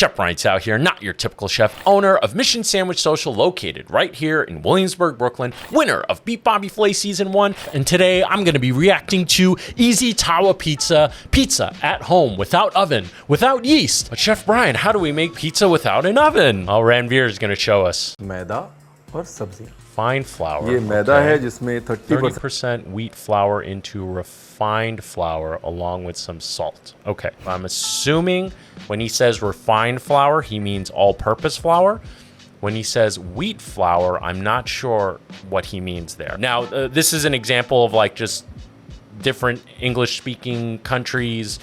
Chef Brian Tsao here, not your typical chef, owner of Mission Sandwich Social, located right here in Williamsburg, Brooklyn, winner of Beat Bobby Flay Season 1, and today I'm going to be reacting to easy tawa pizza at home, without oven, without yeast. But Chef Brian, how do we make pizza without an oven? Oh, Ranveer is going to show us. मैदा और सब्जी. Fine flour. ये मैदा है जिसमें 30% wheat flour into refined flour along with some salt. Okay, I'm assuming when he says refined flour, he means all-purpose flour. When he says wheat flour, I'm not sure what he means there. Now, this is an example of like just different English-speaking countries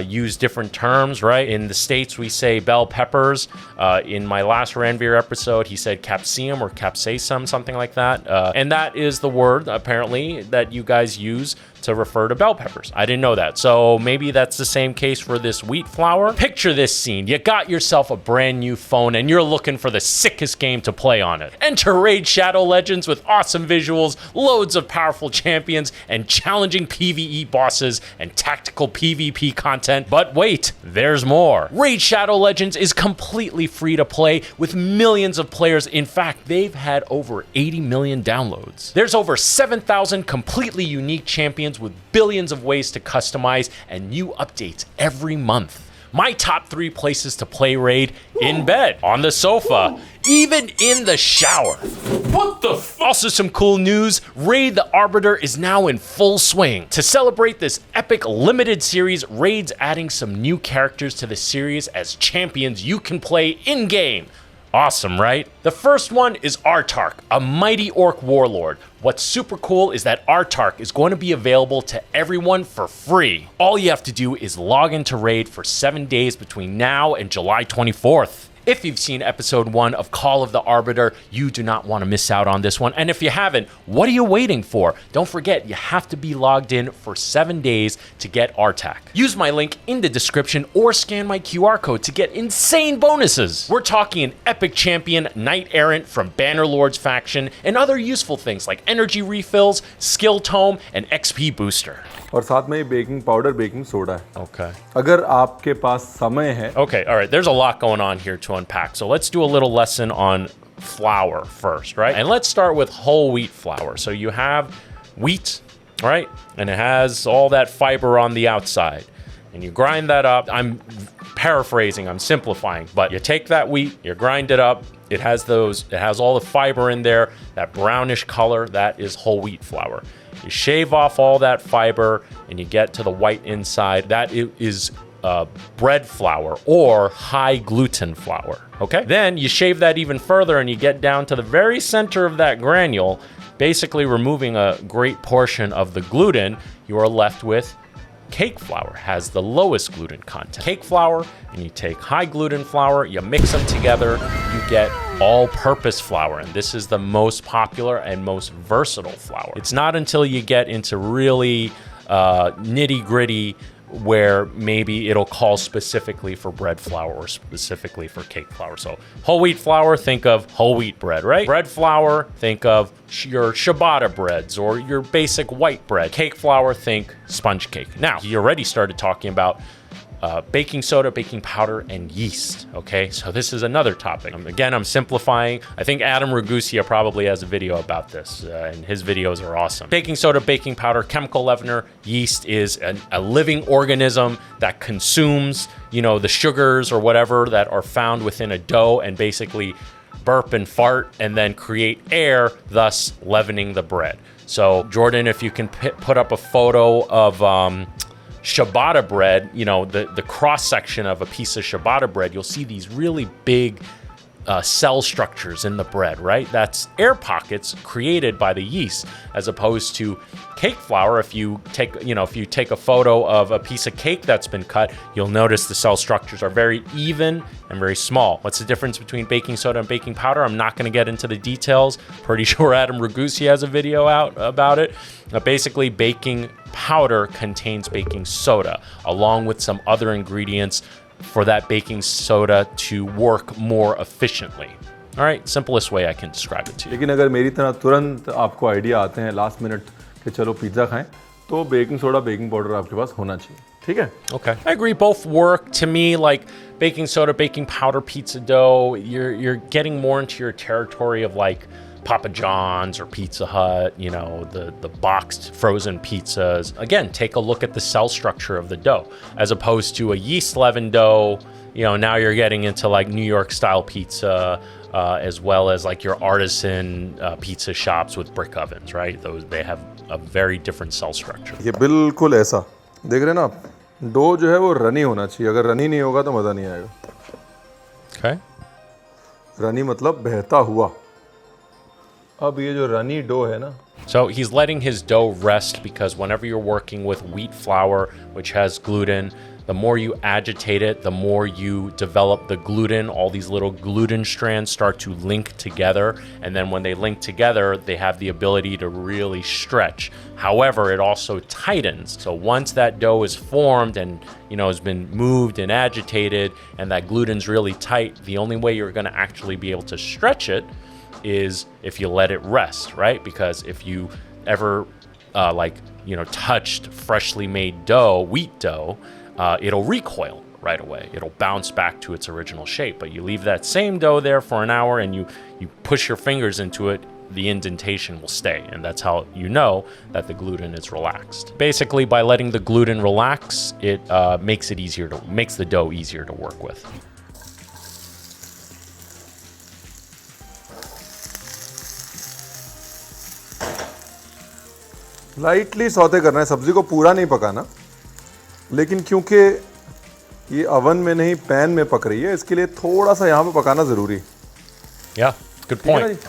use different terms, right? In the States, we say bell peppers. In my last Ranveer episode, he said capsicum or capsaicum, something like that. And that is the word, apparently, that you guys use to refer to bell peppers. I didn't know that. So maybe that's the same case for this wheat flour. Picture this scene. You got yourself a brand new phone and you're looking for the sickest game to play on it. Enter Raid Shadow Legends with awesome visuals, loads of powerful champions, and challenging PvE bosses and tactical PvP content. But wait, there's more. Raid Shadow Legends is completely free to play with millions of players. In fact, they've had over 80 million downloads. There's over 7,000 completely unique champions with billions of ways to customize and new updates every month. My top 3 places to play Raid: in bed, on the sofa, even in the shower. What the f? Also some cool news, Raid the Arbiter is now in full swing. To celebrate this epic limited series, Raid's adding some new characters to the series as champions you can play in-game. Awesome, right? The first one is Artark, a mighty orc warlord. What's super cool is that Artark is going to be available to everyone for free. All you have to do is log into Raid for 7 days between now and July 24th. If you've seen episode 1 of Call of the Arbiter, you do not want to miss out on this one. And if you haven't, what are you waiting for? Don't forget, you have to be logged in for 7 days to get Artark. Use my link in the description or scan my QR code to get insane bonuses. We're talking an epic champion, Knight Errant from Bannerlord's faction, and other useful things like energy refills, skill tome, and XP booster. और साथ में baking powder, baking soda है. Okay. अगर आपके पास समय है. Okay, all right. There's a lot going on here to unpack. So let's do a little lesson on flour first, right? And let's start with whole wheat flour. So you have wheat, right? And it has all that fiber on the outside. And you grind that up. I'm paraphrasing, I'm simplifying, but you take that wheat, you grind it up. It has all the fiber in there, that brownish color, that is whole wheat flour. You shave off all that fiber and you get to the white inside. That is bread flour or high gluten flour, okay? Then you shave that even further and you get down to the very center of that granule, basically removing a great portion of the gluten. You are left with cake flour, has the lowest gluten content. Cake flour, and you take high gluten flour, you mix them together, you get all-purpose flour, and this is the most popular and most versatile flour. It's not until you get into really nitty-gritty where maybe it'll call specifically for bread flour or specifically for cake flour. So whole wheat flour, think of whole wheat bread, right? Bread flour, think of your ciabatta breads or your basic white bread. Cake flour, think sponge cake. Now, you already started talking about baking soda, baking powder, and yeast, okay? So this is another topic. Again, I'm simplifying. I think Adam Ragusia probably has a video about this, and his videos are awesome. Baking soda, baking powder, chemical leavener, yeast is a living organism that consumes, the sugars or whatever that are found within a dough and basically burp and fart and then create air, thus leavening the bread. So Jordan, if you can put up a photo of ciabatta bread, the cross section of a piece of ciabatta bread, you'll see these really big cell structures in the bread, right? That's air pockets created by the yeast, as opposed to cake flour. If you take a photo of a piece of cake that's been cut, you'll notice the cell structures are very even and very small. What's the difference between baking soda and baking powder? I'm not going to get into the details. Pretty sure Adam Ragusi has a video out about it. Basically, baking powder contains baking soda, along with some other ingredients for that baking soda to work more efficiently. All right, simplest way I can describe it to you. लेकिन अगर मेरी तरह तुरंत आपको idea आते हैं last minute कि चलो पिज़्ज़ा खाएं, तो बेकिंग सोडा, बेकिंग पाउडर आपके पास होना चाहिए. ठीक है? Okay. I agree. Both work. To me, like baking soda, baking powder pizza dough, you're getting more into your territory of like Papa John's or Pizza Hut, you know, the boxed frozen pizzas. Again, take a look at the cell structure of the dough as opposed to a yeast leavened dough. You know, now you're getting into like New York style pizza, as well as like your artisan pizza shops with brick ovens, right? Those, they have a very different cell structure. ये बिल्कुल ऐसा देख रहे हैं ना आप, dough जो है वो रनी होना चाहिए, अगर रनी नहीं होगा तो मज़ा नहीं आएगा. Okay. रनी मतलब बहता हुआ. अब ये जो रनी डो है ना, So he's letting his dough rest because whenever you're working with wheat flour, which has gluten, the more you agitate it, the more you develop the gluten. All these little gluten strands start to link together. And then when they link together, they have the ability to really stretch. However, it also tightens. So once that dough is formed and, you know, has been moved and agitated and that gluten's really tight, the only way you're going to actually be able to stretch it is if you let it rest, right? Because if you ever touched freshly made dough, wheat dough, it'll recoil right away. It'll bounce back to its original shape. But you leave that same dough there for an hour and you push your fingers into it, the indentation will stay. And that's how you know that the gluten is relaxed. Basically, by letting the gluten relax, it makes the dough easier to work with. Lightly saute करना है, सब्जी को पूरा नहीं पकाना, लेकिन क्योंकि ये ओवन में नहीं पैन में पक रही है, इसके लिए थोड़ा सा यहाँ पे पकाना ज़रूरी है. Yeah, good point.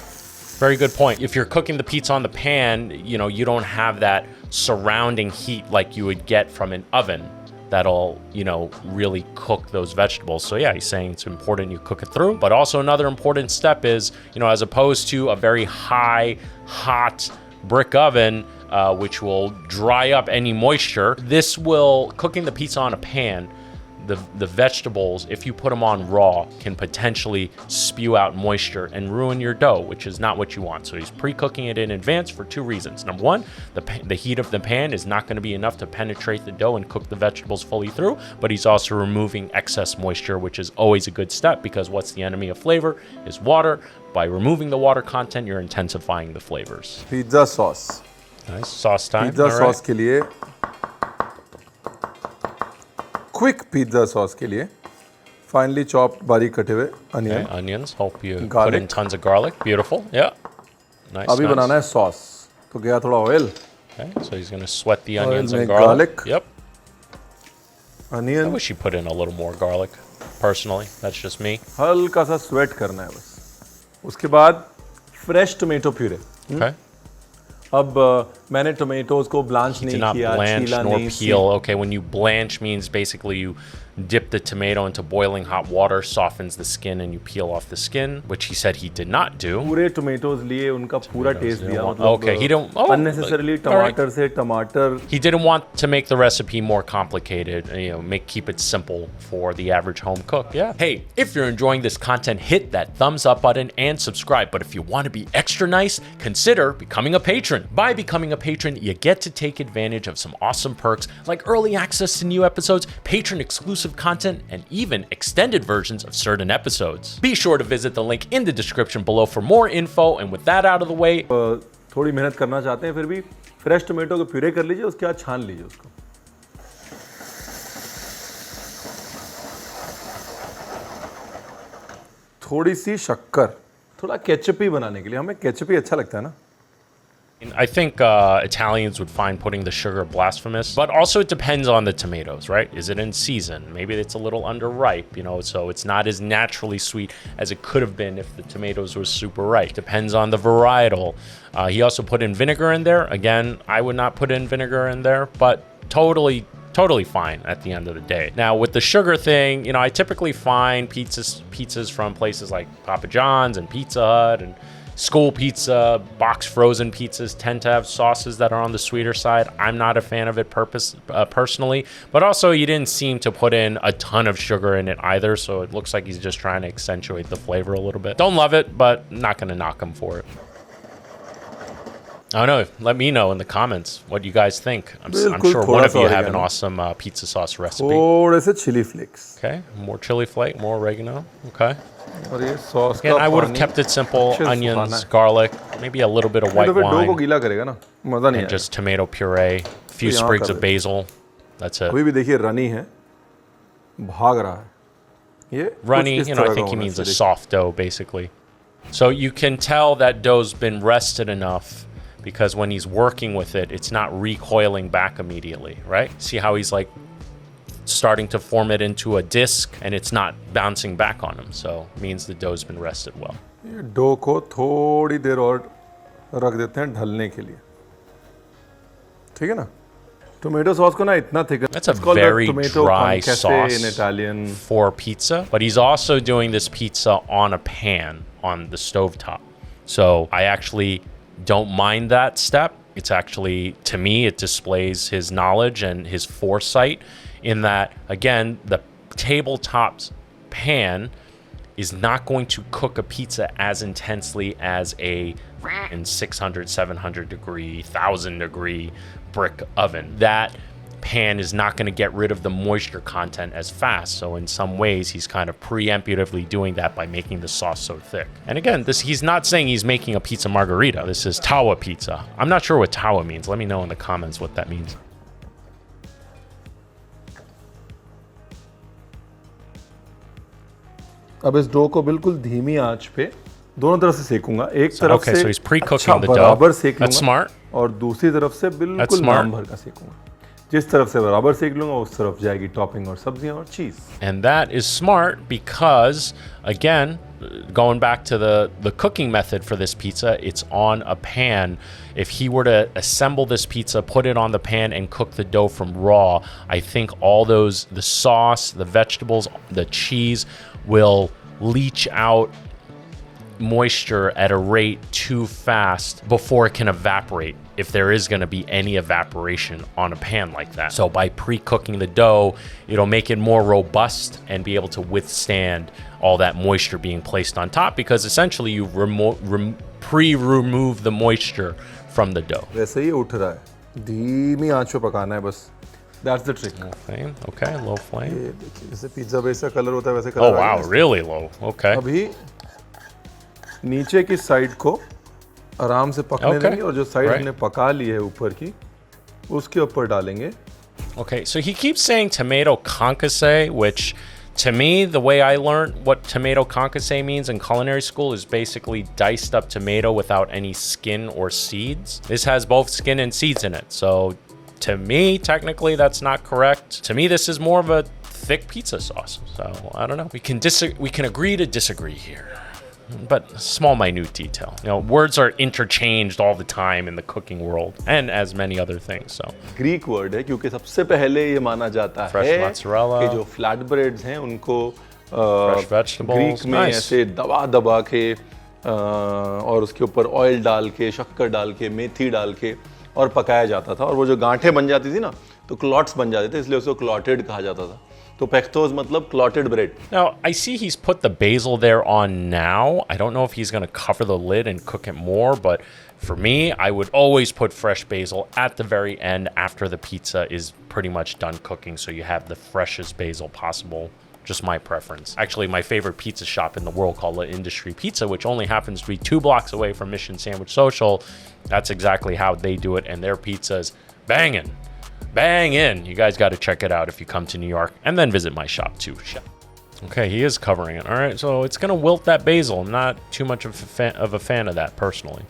Very good point. If you're cooking the pizza on the pan, you know, you don't have that surrounding heat like you would get from an oven that'll, you know, really cook those vegetables. So yeah, he's saying it's important you cook it through. But also another important step is, you know, as opposed to a very high, hot brick oven, which will dry up any moisture, cooking the pizza on a pan, the vegetables, if you put them on raw, can potentially spew out moisture and ruin your dough, which is not what you want. So he's pre-cooking it in advance for two reasons. Number one, the heat of the pan is not going to be enough to penetrate the dough and cook the vegetables fully through, but he's also removing excess moisture, which is always a good step because what's the enemy of flavor is water. By removing the water content, you're intensifying the flavors. Pizza sauce. Nice. Sauce time. Pizza sauce के लिए, quick pizza sauce के लिए, finely chopped बारीक कटे हुए onion. Okay, onions. Hope you Garlic. put in tons of garlic. Beautiful. Yeah. Nice. अभी बनाना है sauce, तो गया थोड़ा oil. Okay, so he's going to sweat the Oil onions and में garlic. garlic. Yep. I Onion. wish he put in a little more garlic. Personally, that's just me. हल्का सा sweat करना है बस. उसके बाद fresh tomato puree. Okay. अब मैंने टोमेटोज को ब्लांच नहीं Do not किया, blanch छीला nor नहीं, peel. Okay, when you blanch means basically you dip the tomato into boiling hot water, softens the skin, and you peel off the skin, which he said he did not do. पूरे tomatoes लिए उनका पूरा test दिया, मतलब Okay, he don't. Oh, unnecessarily all right. टमाटर से टमाटर. He didn't want to make the recipe more complicated, you know, keep it simple for the average home cook. Yeah. Hey, if you're enjoying this content, hit that thumbs up button and subscribe. But if you want to be extra nice, consider becoming a patron. By becoming a patron, you get to take advantage of some awesome perks like early access to new episodes, patron exclusive content, and even extended versions of certain episodes. Be sure to visit the link in the description below for more info. And with that out of the way, थोड़ी मेहनत करना चाहते हैं फिर भी fresh tomato को puree कर लीजिए, उसके बाद छान लीजिए उसको. थोड़ी सी शक्कर, थोड़ा केचपी बनाने के लिए, हमें केचपी अच्छा लगता है ना. I think Italians would find putting the sugar blasphemous, but also it depends on the tomatoes, right? Is it in season? Maybe it's a little underripe, you know, so it's not as naturally sweet as it could have been if the tomatoes were super ripe. Depends on the varietal. He also put in vinegar in there. Again, I would not put in vinegar in there, but totally fine at the end of the day. Now with the sugar thing, you know, I typically find pizzas from places like Papa John's and Pizza Hut and school pizza, box frozen pizzas tend to have sauces that are on the sweeter side. I'm not a fan of it personally, but also he didn't seem to put in a ton of sugar in it either, so it looks like he's just trying to accentuate the flavor a little bit. Don't love it, but not going to knock him for it. I don't know. Let me know in the comments what you guys think. I'm बिल्कुल sure थोड़ा one of सा you have an oregano. awesome pizza sauce recipe. थोड़े से chili flakes Okay, more chili flake, more oregano. Okay. और ये sauce का Again, I would have पानी kept it simple: अच्छे से सुखाना onions, है। garlic, maybe a little bit of नहीं white तो फिर डो को wine, गीला करेगा ना, मजा नहीं and आएगा। just tomato puree, a few यहाँ sprigs कर of देते। basil. That's it. अभी भी देखिए रनी है, भाग रहा है। ये Runny, कुछ इस you know, I तरह का think he होना means a चाहिए। soft dough, basically. So you can tell that dough's been rested enough because when he's working with it, it's not recoiling back immediately, right? See how he's like starting to form it into a disc and it's not bouncing back on him. So it means the dough's been rested well. ये dough को थोड़ी देर और रख देते हैं ढलने के लिए, ठीक है ना? टोमेटो सॉस को ना इतना thick, That's a very dry sauce in Italian. for pizza, but he's also doing this pizza on a pan on the stovetop. So I actually don't mind that step. It's actually, to me, it displays his knowledge and his foresight in that, again, the tabletop pan is not going to cook a pizza as intensely as a in 600, 700 degree, 1000 degree brick oven. That pan is not going to get rid of the moisture content as fast. So in some ways, he's kind of preemptively doing that by making the sauce so thick. And again, he's not saying he's making a pizza margherita. This is tawa pizza. I'm not sure what tawa means. Let me know in the comments what that means. अब इस dough को बिल्कुल धीमी आंच पे दोनों तरफ से सेकूंगा, एक तरफ Okay, से so he's pre-cooking अच्छा the dough. बराबर सेक That's लूंगा smart. और दूसरी तरफ से बिल्कुल smart. नाम भर का सेकूंगा। जिस तरफ से बराबर सेक लूंगा उस तरफ जाएगी टॉपिंग और सब्जियां और चीज। And that is smart because, again, going back to the cooking method for this pizza, it's on a pan. If he were to assemble this pizza, put it on the pan and cook the dough from raw, I think all those, the sauce, the vegetables, the cheese will leach out moisture at a rate too fast before it can evaporate, if there is going to be any evaporation on a pan like that. So by pre-cooking the dough, it'll make it more robust and be able to withstand all that moisture being placed on top, because essentially you pre-remove the moisture from the dough. वैसे ही उठ रहा है, धीमी आंच पे पकाना है बस। That's the trick. Low flame, okay, low flame. ये देखिए जैसे पिज्जा बेस का कलर होता है वैसे कलर Oh आ गया wow, इसका। really low. Okay. अभी नीचे की साइड को आराम से पकने Okay. देंगे और जो साइड Right. हमने पका ली है ऊपर की उसके ऊपर डालेंगे। Okay, so he keeps saying tomato concasse, which to me, the way I learned what tomato concasse means in culinary school is basically diced up tomato without any skin or seeds. This has both skin and seeds in it. So to me, technically, that's not correct. To me, this is more of a thick pizza sauce. So I don't know. We can agree to disagree here. But small, minute detail. You know, words are interchanged all the time in the cooking world, and as many other things. So Greek word है क्योंकि सबसे पहले ये माना जाता Fresh है mozzarella. कि जो फ्लैट ब्रेड्स हैं उनको Fresh vegetables. ग्रीक में Nice. ऐसे दबा दबा के और उसके ऊपर ऑयल डाल के, शक्कर डाल के, मेथी डाल के और पकाया जाता था, और वो जो गांठें बन जाती थी ना तो क्लॉट्स बन जाते थे, इसलिए उसको क्लॉटेड कहा जाता था। तो पेक्टोस मतलब clotted bread. now I see he's put the basil there on now. I don't know if he's going to cover the lid and cook it more, but for me, I would always put fresh basil at the very end after the pizza is pretty much done cooking, so you have the freshest basil possible. Just my preference. Actually, my favorite pizza shop in the world, called La Industry Pizza, which only happens to be 2 blocks away from Mission Sandwich Social, that's exactly how they do it, and their pizza's banging. Bang in. You guys got to check it out if you come to New York, and then visit my shop too. Okay, he is covering it. All right, so it's going to wilt that basil. I'm not too much of a fan of that personally.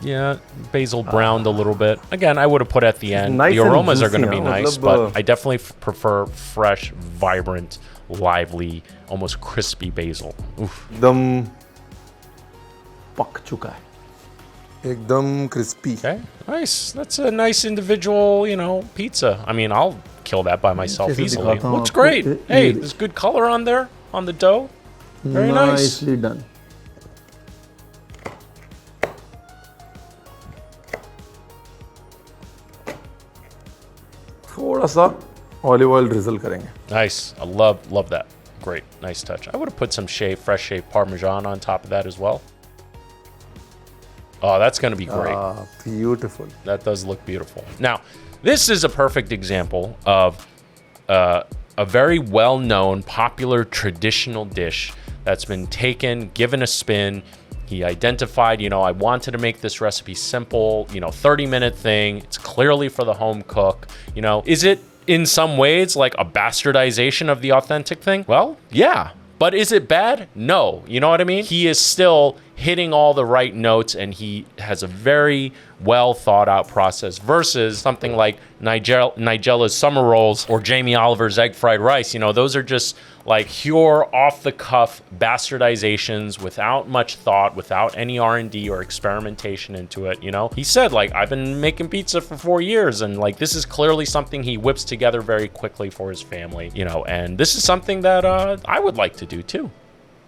Yeah, basil browned a little bit. Again, I would have put at the end. Nice The and aromas are juicy, going to be huh? nice, Matlab, but I definitely prefer fresh, vibrant, lively, almost crispy basil. Oof. एकदम पक चुका है, एकदम crispy. Okay, nice. That's a nice individual, pizza. I mean, I'll kill that by myself easily. Looks great. Hey, there's good color on there, on the dough. Very nice. Nicely done. थोड़ा सा olive oil drizzle करेंगे. Nice. I love that. Great. Nice touch. I would have put some fresh shaved Parmesan on top of that as well. Oh, that's going to be great. Beautiful. That does look beautiful. Now, this is a perfect example of a very well-known, popular, traditional dish that's been taken, given a spin. He identified, I wanted to make this recipe simple, 30-minute thing. It's clearly for the home cook. Is it in some ways like a bastardization of the authentic thing? Well, yeah. But is it bad? No. You know what I mean? He is still hitting all the right notes, and he has a very well thought out process versus something like Nigella's summer rolls or Jamie Oliver's egg fried rice. Those are just like pure off the cuff bastardizations without much thought, without any R&D or experimentation into it. He said, like, I've been making pizza for 4 years, and like this is clearly something he whips together very quickly for his family, and this is something that I would like to do too.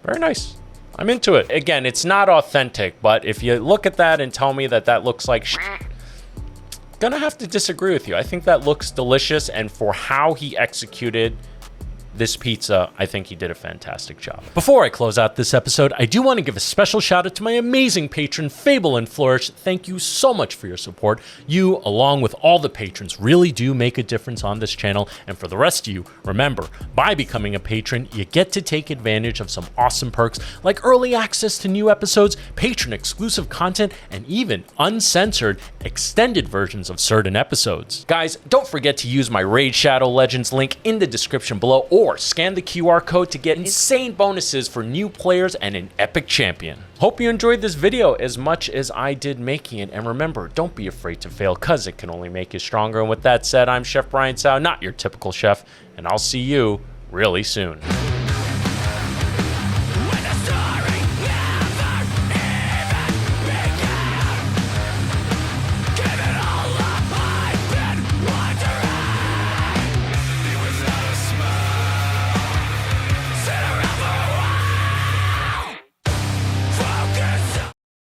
Very nice. I'm into it. Again, it's not authentic, but if you look at that and tell me that that looks like gonna have to disagree with you. I think that looks delicious, and for how he executed this pizza, I think he did a fantastic job. Before I close out this episode, I do want to give a special shout out to my amazing patron, Fable and Flourish. Thank you so much for your support. You, along with all the patrons, really do make a difference on this channel. And for the rest of you, remember, by becoming a patron, you get to take advantage of some awesome perks like early access to new episodes, patron exclusive content, and even uncensored extended versions of certain episodes. Guys, don't forget to use my Raid Shadow Legends link in the description below, or scan the QR code to get insane bonuses for new players and an epic champion. Hope you enjoyed this video as much as I did making it, and remember, don't be afraid to fail, cause it can only make you stronger. And with that said, I'm Chef Brian Tsao, not your typical chef, and I'll see you really soon.